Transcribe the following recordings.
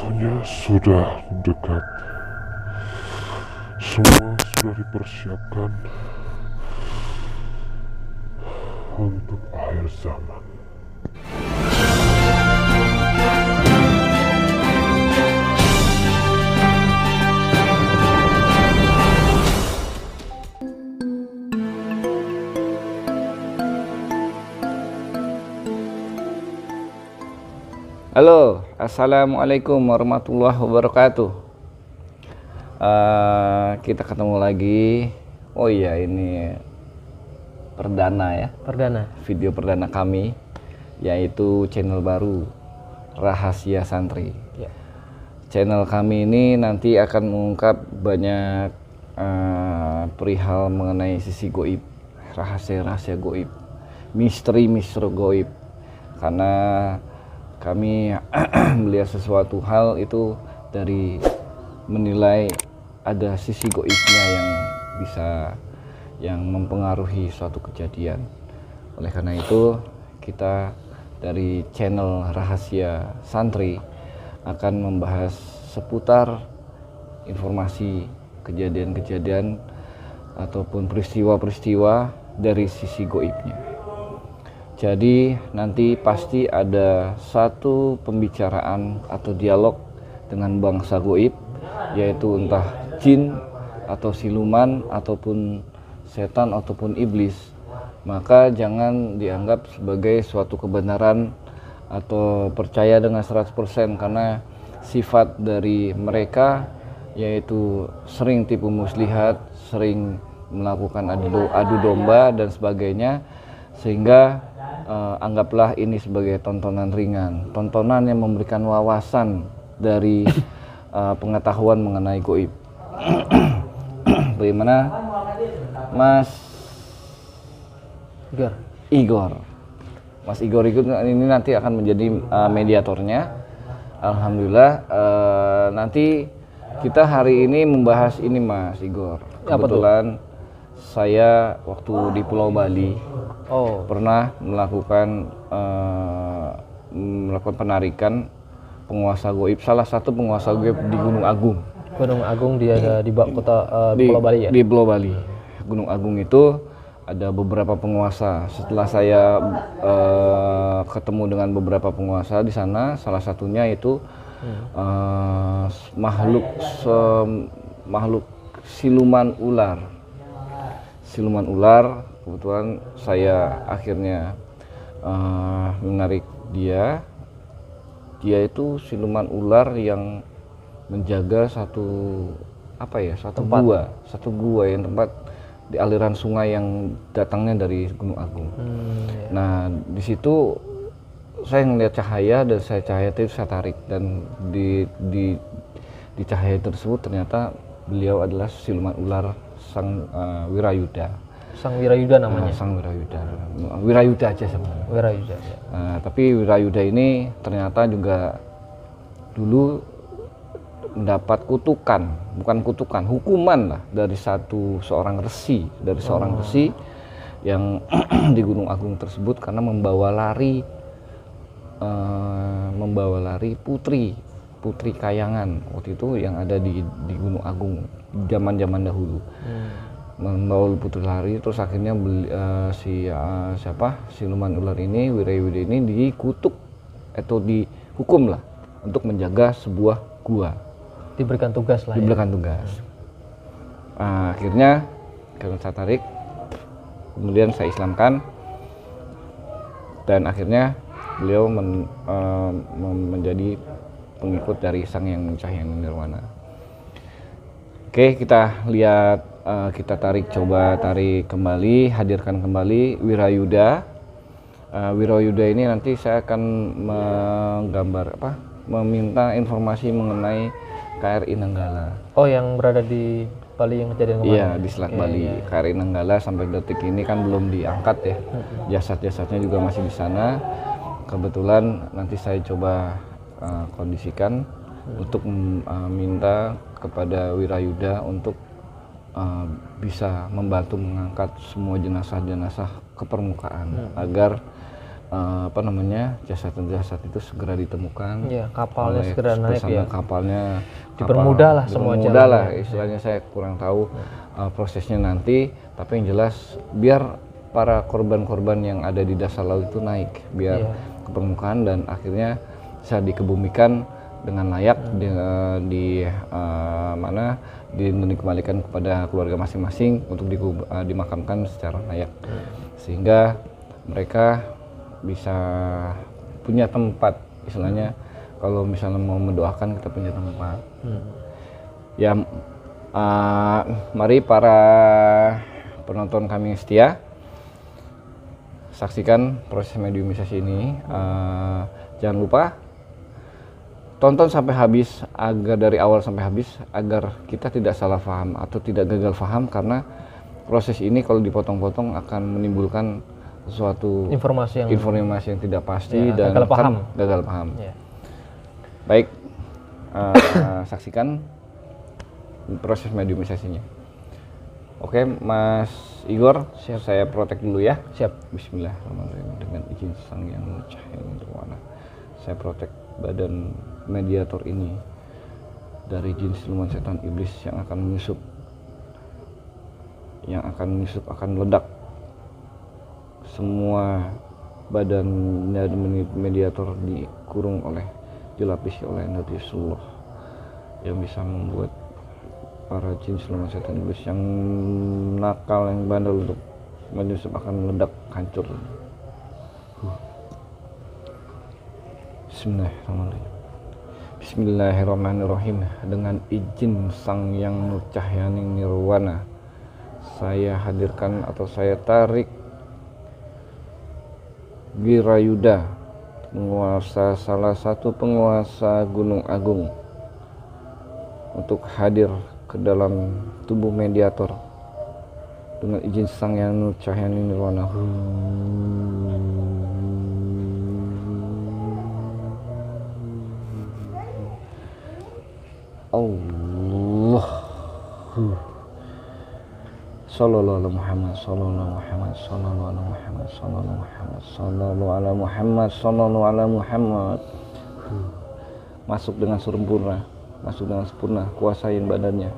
Waktunya sudah dekat. Semua sudah dipersiapkan untuk akhir zaman. Halo, assalamualaikum warahmatullahi wabarakatuh. Kita ketemu lagi. Oh iya, ini perdana ya. Video perdana kami, yaitu channel baru Rahasia Santri. Ya. Channel kami ini nanti akan mengungkap banyak perihal mengenai sisi goib, rahasia-rahasia goib, misteri-misteri goib. Karena kami melihat sesuatu hal itu dari menilai ada sisi goibnya yang mempengaruhi suatu kejadian. Oleh karena itu, kita dari channel Rahasia Santri akan membahas seputar informasi kejadian-kejadian ataupun peristiwa-peristiwa dari sisi goibnya. Jadi nanti pasti ada satu pembicaraan atau dialog dengan bangsa goib, yaitu entah jin atau siluman ataupun setan ataupun iblis. Maka jangan dianggap sebagai suatu kebenaran atau percaya dengan 100%, karena sifat dari mereka yaitu sering tipu muslihat, sering melakukan adu domba dan sebagainya, sehingga anggaplah ini sebagai tontonan ringan, tontonan yang memberikan wawasan dari pengetahuan mengenai goib. Bagaimana Mas Igor? Mas Igor ini nanti akan menjadi mediatornya. Alhamdulillah. Nanti kita hari ini membahas ini, Mas Igor. Kebetulan saya waktu di Pulau Bali pernah melakukan penarikan penguasa goib, salah satu penguasa goib di Gunung Agung. Gunung Agung dia ada di kota Pulau Bali ya? Di Pulau Bali. Gunung Agung itu ada beberapa penguasa. Setelah saya ketemu dengan beberapa penguasa di sana, salah satunya itu makhluk siluman ular. Siluman ular, kebetulan saya akhirnya menarik dia. Dia itu siluman ular yang menjaga satu gua yang tempat di aliran sungai yang datangnya dari Gunung Agung. Nah, di situ saya melihat cahaya dan cahaya itu saya tarik, dan di cahaya tersebut ternyata beliau adalah siluman ular Sang Wirayuda. Sang Wirayuda namanya? Sang Wirayuda. Wirayuda aja sebenarnya. Wirayuda. Ya. Tapi Wirayuda ini ternyata juga dulu mendapat hukuman lah dari seorang resi, yang di Gunung Agung tersebut karena membawa lari putri kayangan waktu itu yang ada di Gunung Agung zaman dahulu. Membawa putri lari, terus akhirnya siluman ular ini, Wirayuda ini dikutuk atau dihukum lah untuk menjaga sebuah gua. Diberikan tugas lah. Akhirnya karena saya tarik, kemudian saya Islamkan, dan akhirnya beliau menjadi pengikut dari Sang Yang Cahya Nirwana. Oke, kita lihat, kita coba tarik kembali, hadirkan kembali Wirayuda. Wirayuda ini nanti saya akan meminta informasi mengenai KRI Nanggala. Oh, yang berada di Bali yang kejadian kemarin? Iya, di Selat Bali. Iya. KRI Nanggala sampai detik ini kan belum diangkat ya. Jasad-jasadnya juga masih di sana. Kebetulan nanti saya coba kondisikan untuk minta kepada Wirayuda untuk bisa membantu mengangkat semua jenazah-jenazah ke permukaan agar jasad-jasad itu segera ditemukan. Ya, kapalnya oleh segera naik pesanan ya. kapalnya. Dipermudah lah semua dipermudah lah jalannya. istilahnya, saya kurang tahu prosesnya nanti, tapi yang jelas biar para korban-korban yang ada di dasar laut itu naik, biar ke permukaan dan akhirnya bisa dikebumikan dengan layak dikembalikan kepada keluarga masing-masing untuk dimakamkan secara layak, sehingga mereka bisa punya tempat, istilahnya kalau misalnya mau mendoakan kita punya tempat. Ya, mari para penonton kami yang setia, saksikan proses mediumisasi ini. Jangan lupa tonton sampai habis, agar dari awal sampai habis, agar kita tidak salah paham atau tidak gagal paham, karena proses ini kalau dipotong-potong akan menimbulkan suatu Informasi yang tidak pasti ya, dan gagal paham. Ya. Baik, saksikan proses mediumisasinya. Oke, Mas Igor, saya protek dulu ya. Siap. Bismillahirrahmanirrahim. Dengan izin Sang Yang Cahaya Nirwana, saya protek badan mediator ini dari jin siluman setan iblis yang akan menyusup, akan meledak. Semua badan mediator dikurung dilapisi oleh Nabiullah yang bisa membuat para jin siluman setan iblis yang nakal, yang bandel untuk menyusup akan meledak, hancur. Bismillahirrahmanirrahim. Dengan izin Sang Yang Nur Cahyaning Nirwana, saya hadirkan atau saya tarik Wirayuda, salah satu penguasa Gunung Agung, untuk hadir ke dalam tubuh mediator dengan izin Sang Yang Nur Cahyaning Nirwana. Allah. Sallallahu ala Muhammad, sallallahu Muhammad, sallallahu ala Muhammad, sallallahu Muhammad, sallallahu ala Muhammad, sallallahu ala Muhammad. Masuk dengan sempurna, kuasain badannya.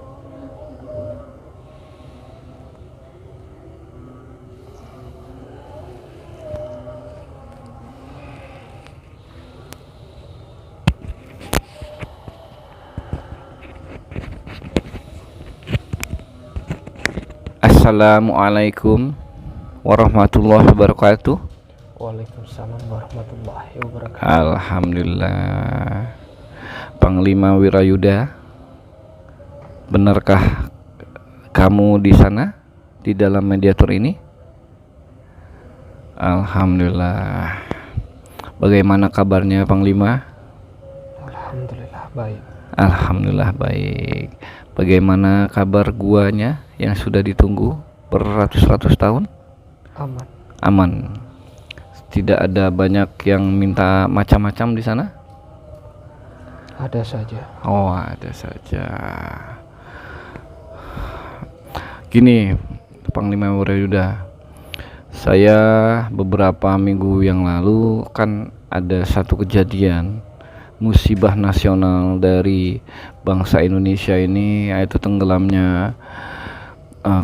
Assalamualaikum warahmatullahi wabarakatuh. Waalaikumsalam warahmatullahi wabarakatuh. Alhamdulillah. Panglima Wirayuda, benarkah kamu di sana di dalam mediator ini? Alhamdulillah. Bagaimana kabarnya Panglima? Alhamdulillah baik. Alhamdulillah baik. Bagaimana kabar guanya yang sudah ditunggu beratus-ratus tahun? Aman. Tidak ada banyak yang minta macam-macam di sana? Ada saja. Oh, ada saja. Gini, Panglima Wirayuda, saya beberapa minggu yang lalu kan ada satu kejadian musibah nasional dari bangsa Indonesia ini, yaitu tenggelamnya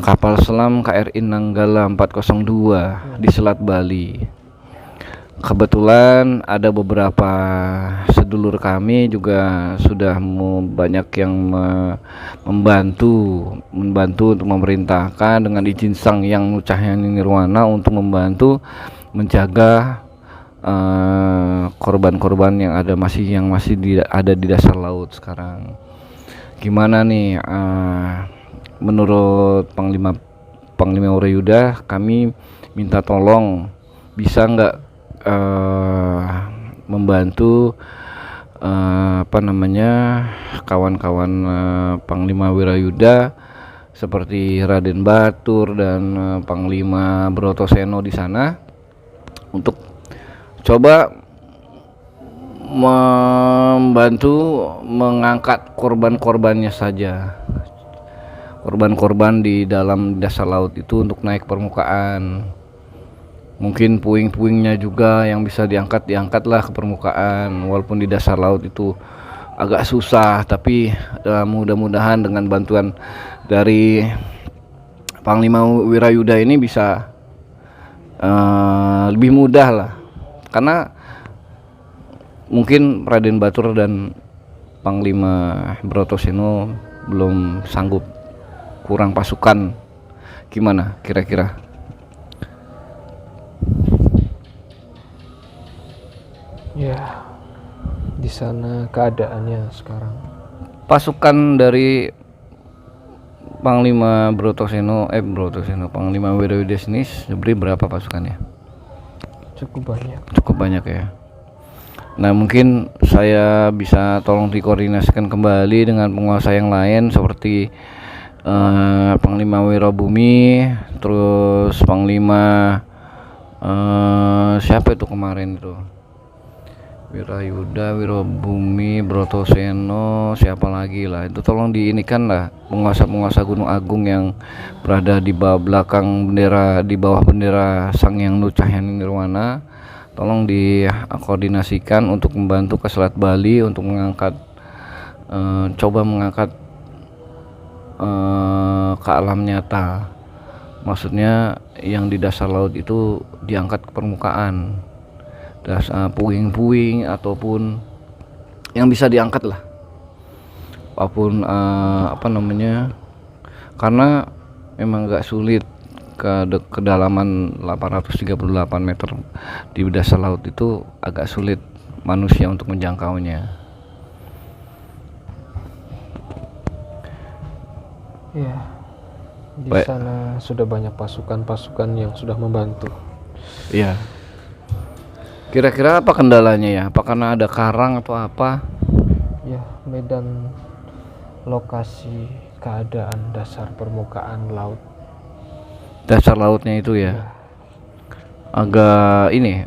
kapal selam KRI Nanggala 402 di Selat Bali. Kebetulan ada beberapa sedulur kami juga sudah banyak yang membantu untuk memerintahkan dengan izin Sang Yang Cahyaning Nirwana untuk membantu menjaga korban-korban yang masih ada di dasar laut sekarang. Gimana nih, menurut Panglima Wirayuda, kami minta tolong bisa nggak membantu kawan-kawan Panglima Wirayuda seperti Raden Batur dan Panglima Brotoseno di sana untuk coba membantu mengangkat korban-korbannya saja, korban-korban di dalam dasar laut itu untuk naik permukaan. Mungkin puing-puingnya juga yang bisa diangkatlah ke permukaan, walaupun di dasar laut itu agak susah, tapi mudah-mudahan dengan bantuan dari Panglima Wirayuda ini bisa lebih mudah lah, karena mungkin Raden Batur dan Panglima Brotoseno belum sanggup, kurang pasukan. Gimana kira-kira? Ya, di sana keadaannya sekarang. Pasukan dari Panglima Panglima Wirayuda ini sebenarnya berapa pasukannya? Cukup banyak. Cukup banyak ya. Nah, mungkin saya bisa tolong dikoordinasikan kembali dengan penguasa yang lain seperti Panglima Wirabumi, terus Panglima siapa itu kemarin itu? Wirayuda, Wirabumi, Brotoseno, siapa lagi lah itu, tolong diinikan lah penguasa-penguasa Gunung Agung yang berada di belakang bendera, di bawah bendera Sang Hyang Nucahyani Nirwana, tolong dikoordinasikan untuk membantu ke Selat Bali untuk mengangkat coba mengangkat ke alam nyata, maksudnya yang di dasar laut itu diangkat ke permukaan, puing-puing ataupun yang bisa diangkat lah, apapun karena memang agak sulit ke kedalaman 838 meter di dasar laut itu, agak sulit manusia untuk menjangkaunya. Ya, di Baik. sana sudah banyak pasukan-pasukan yang sudah membantu. Iya. Kira-kira apa kendalanya ya? Apa karena ada karang atau apa? Ya, medan lokasi keadaan dasar permukaan laut. Dasar lautnya itu ya. Agak ini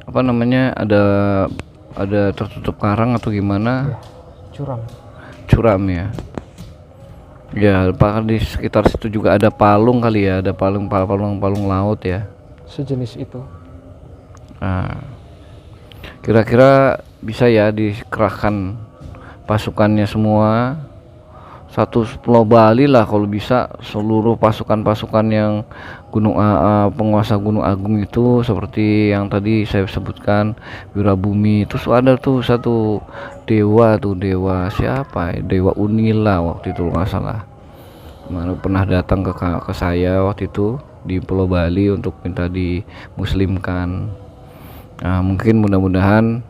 ada tertutup karang atau gimana? Ya, curam. Curam ya. Ya, apakah di sekitar situ juga ada palung kali ya? Ada palung laut ya. Sejenis itu. Nah, kira-kira bisa ya dikerahkan pasukannya semua, satu Pulau Bali lah kalau bisa, seluruh pasukan-pasukan yang penguasa Gunung Agung itu, seperti yang tadi saya sebutkan Wirabumi, terus ada tuh satu dewa siapa ya, Dewa Unila waktu itu nggak salah, mana pernah datang ke saya waktu itu di Pulau Bali untuk minta dimuslimkan. Nah, mungkin mudah-mudahan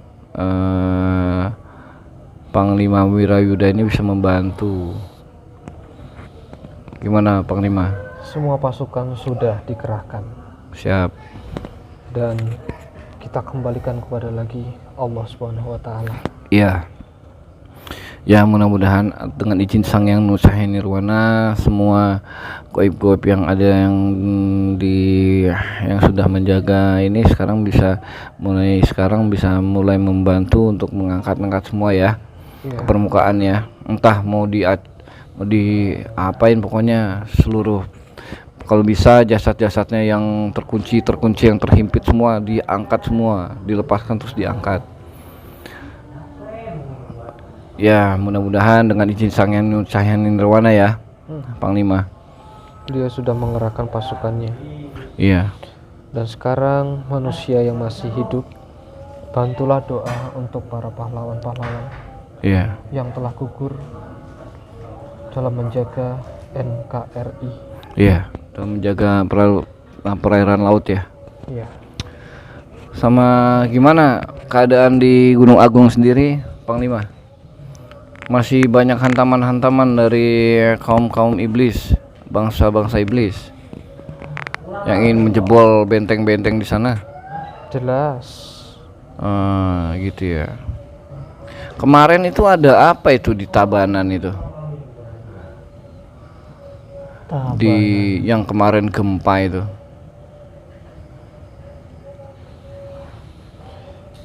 Panglima Wirayuda ini bisa membantu. Gimana Panglima? Semua pasukan sudah dikerahkan Siap. dan kita kembalikan kepada lagi Allah Subhanahu wa taala. Iya. Ya, mudah-mudahan dengan izin Sang Hyang Nucahyani Nirwana, semua goib-goib yang ada yang sudah menjaga ini sekarang bisa mulai membantu untuk mengangkat semua ya, ke permukaan ya. Entah mau di apain, pokoknya seluruh, kalau bisa jasad-jasadnya yang terkunci yang terhimpit semua diangkat, semua dilepaskan terus diangkat. Ya, mudah-mudahan dengan izin Sang Hyang Nucahyani Nirwana ya, Panglima. Dia sudah mengerahkan pasukannya. Iya. Dan sekarang manusia yang masih hidup, bantulah doa untuk para pahlawan-pahlawan Iya. yang telah gugur dalam menjaga NKRI. Iya, dalam menjaga perairan laut ya. Iya. Sama gimana keadaan di Gunung Agung sendiri, Panglima? Masih banyak hantaman-hantaman dari kaum iblis, bangsa-bangsa iblis yang ingin menjebol benteng-benteng di sana. Jelas. Gitu ya. Kemarin itu ada apa itu di Tabanan itu? Di yang kemarin gempa itu.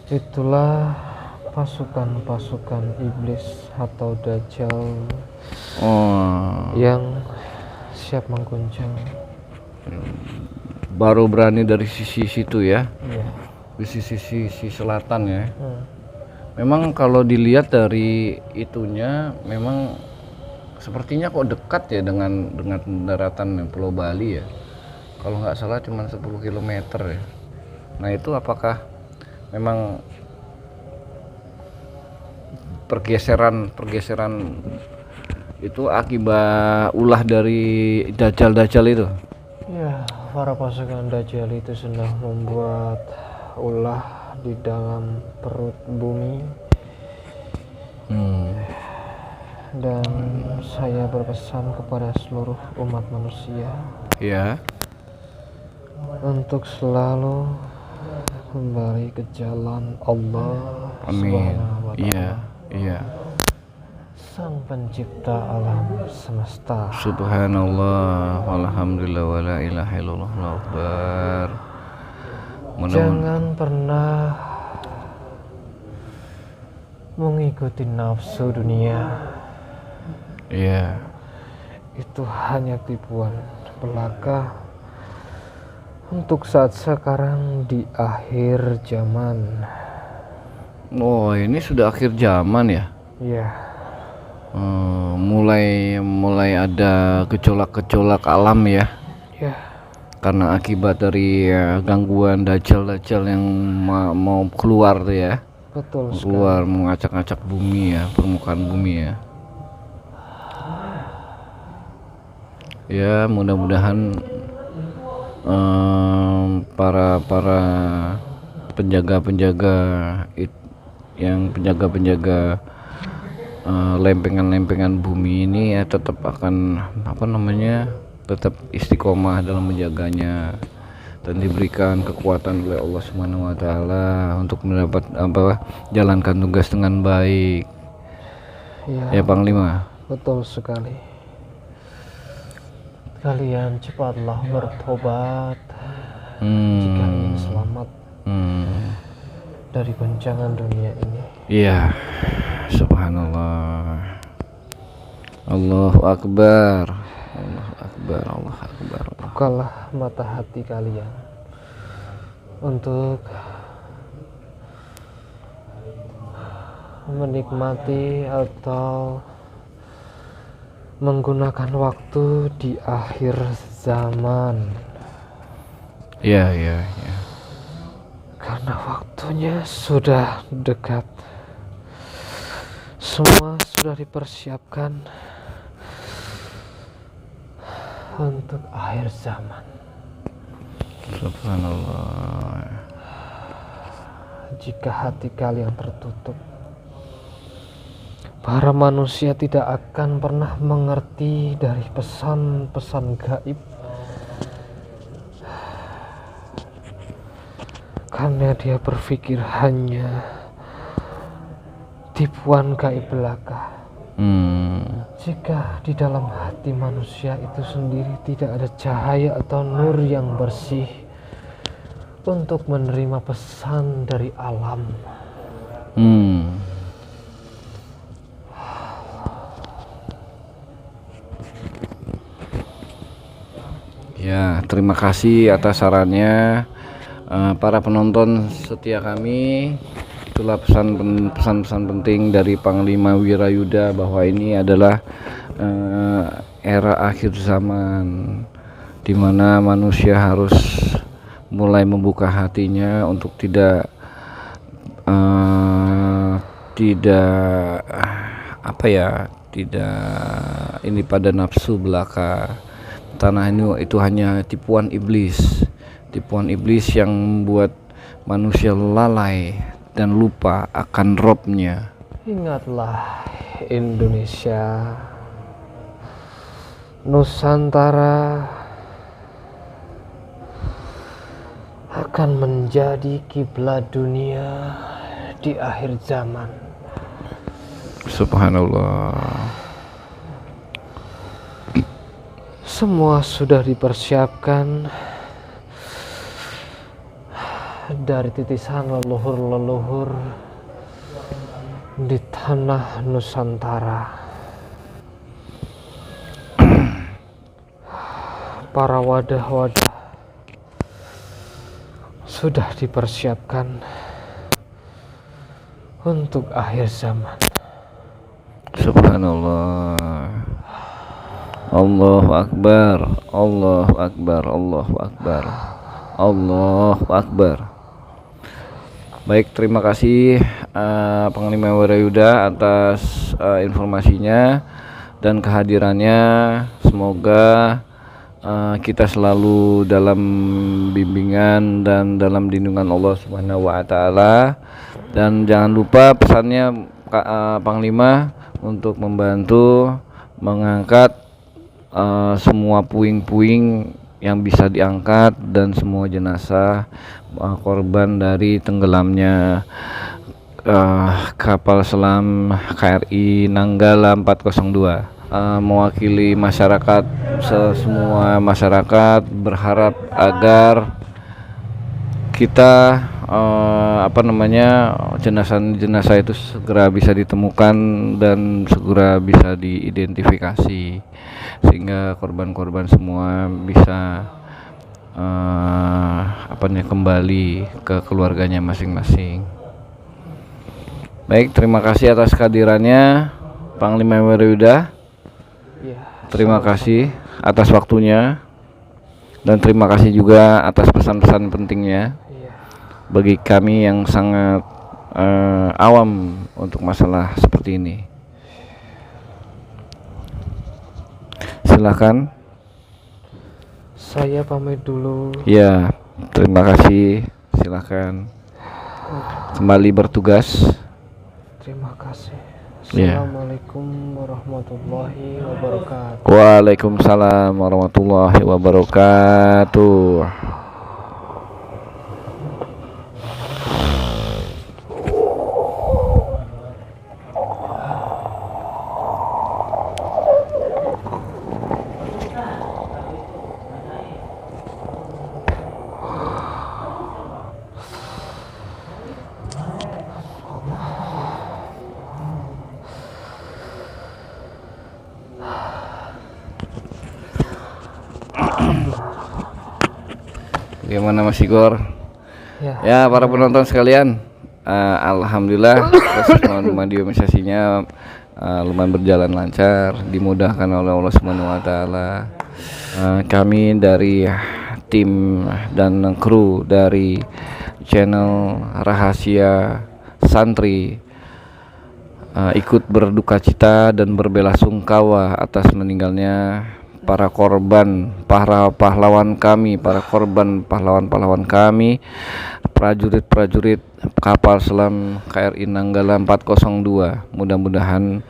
Itulah pasukan-pasukan iblis atau Dajjal yang siap mengguncang baru berani dari sisi situ ya, Iya. di sisi selatan ya. Memang kalau dilihat dari itunya, memang sepertinya kok dekat ya dengan daratan Pulau Bali ya. Kalau nggak salah cuma 10 km ya. Nah itu apakah memang pergeseran itu akibat ulah dari Dajjal itu? Ya, para pasukan Dajjal itu sedang membuat ulah di dalam perut bumi. Dan saya berpesan kepada seluruh umat manusia Ya. untuk selalu kembali ke jalan Allah Amin. Subhanahu wa Ta'ala, Iya. Sang Pencipta alam semesta. Subhanallah, walhamdulillah, wala ilaha illallah, Allahu akbar. Jangan pernah mengikuti nafsu dunia. Iya. Itu hanya tipuan belaka untuk saat sekarang di akhir zaman. Oh, ini sudah akhir zaman ya. Ya, Mulai ada gejolak alam ya, ya, karena akibat dari gangguan dajjal yang mau keluar tuh ya, betul sekali. keluar mengacak-acak bumi ya, permukaan bumi ya. Ya mudah-mudahan para penjaga lempengan bumi ini ya tetap akan tetap istiqomah dalam menjaganya dan diberikan kekuatan oleh Allah Subhanahu wa Ta'ala untuk mendapat jalankan tugas dengan baik ya Panglima. Betul sekali. Kalian cepatlah bertobat jika ingin selamat dari goncangan dunia ini. Iya, subhanallah. Allahu akbar. Allahu akbar. Allahu akbar. Bukalah mata hati kalian untuk menikmati atau menggunakan waktu di akhir zaman. Iya. Karena waktunya sudah dekat. Semua sudah dipersiapkan untuk akhir zaman. Subhanallah. Jika hati kalian tertutup, para manusia tidak akan pernah mengerti dari pesan-pesan gaib, karena dia berpikir hanya tipuan gaib belaka. Jika di dalam hati manusia itu sendiri tidak ada cahaya atau nur yang bersih untuk menerima pesan dari alam, Ya, terima kasih atas sarannya para penonton setia kami. Itulah pesan-pesan penting dari Panglima Wirayuda bahwa ini adalah era akhir zaman di mana manusia harus mulai membuka hatinya untuk tidak ini pada nafsu belaka. Tanah ini itu hanya tipuan iblis yang membuat manusia lalai dan lupa akan Robnya. Ingatlah Indonesia, Nusantara akan menjadi kiblat dunia di akhir zaman. Subhanallah. Semua sudah dipersiapkan dari titisan leluhur-leluhur di tanah Nusantara. Para wadah-wadah sudah dipersiapkan untuk akhir zaman. Subhanallah. Allahu Akbar, Allahu Akbar, Allahu Akbar, Allahu Akbar. Baik, terima kasih Panglima Wirayuda atas informasinya dan kehadirannya. Semoga kita selalu dalam bimbingan dan dalam lindungan Allah Subhanahu wa taala. Dan jangan lupa pesannya Panglima untuk membantu mengangkat semua puing-puing yang bisa diangkat dan semua jenazah korban dari tenggelamnya kapal selam KRI Nanggala 402. Mewakili masyarakat, semua masyarakat berharap agar kita jenazah itu segera bisa ditemukan dan segera bisa diidentifikasi sehingga korban-korban semua bisa kembali ke keluarganya masing-masing. Baik, terima kasih atas kehadirannya Panglima Wirayuda. Terima kasih atas waktunya dan terima kasih juga atas pesan-pesan pentingnya bagi kami yang sangat awam untuk masalah seperti ini. Silakan. Saya pamit dulu. Ya, terima kasih. Silakan kembali bertugas. Terima kasih. Ya. Assalamualaikum warahmatullahi wabarakatuh. Waalaikumsalam warahmatullahi wabarakatuh. Bagaimana Mas Igor? Ya, para penonton sekalian, alhamdulillah proses demonetisasinya lumayan berjalan lancar, dimudahkan oleh Allah Subhanahu wa taala. Kami dari tim dan kru dari channel Rahasia Santri ikut berduka cita dan berbelasungkawa atas meninggalnya para korban, para pahlawan kami, para korban pahlawan-pahlawan kami, prajurit-prajurit kapal selam KRI Nanggala 402. Mudah-mudahan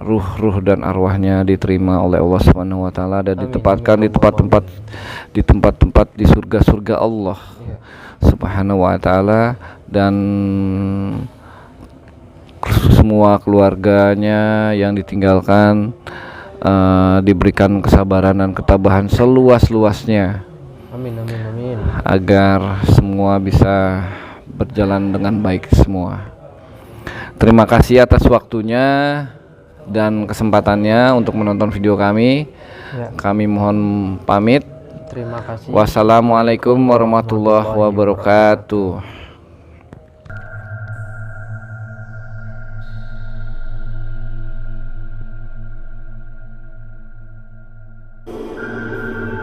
ruh dan arwahnya diterima oleh Allah Subhanahu wa taala dan ditempatkan di tempat-tempat di surga-surga Allah Subhanahu wa taala, dan semua keluarganya yang ditinggalkan diberikan kesabaran dan ketabahan seluas-luasnya. Amin, amin, amin. Agar semua bisa berjalan dengan baik semua. Terima kasih atas waktunya dan kesempatannya untuk menonton video kami. Kami mohon pamit. Terima kasih. Wassalamualaikum warahmatullahi wabarakatuh.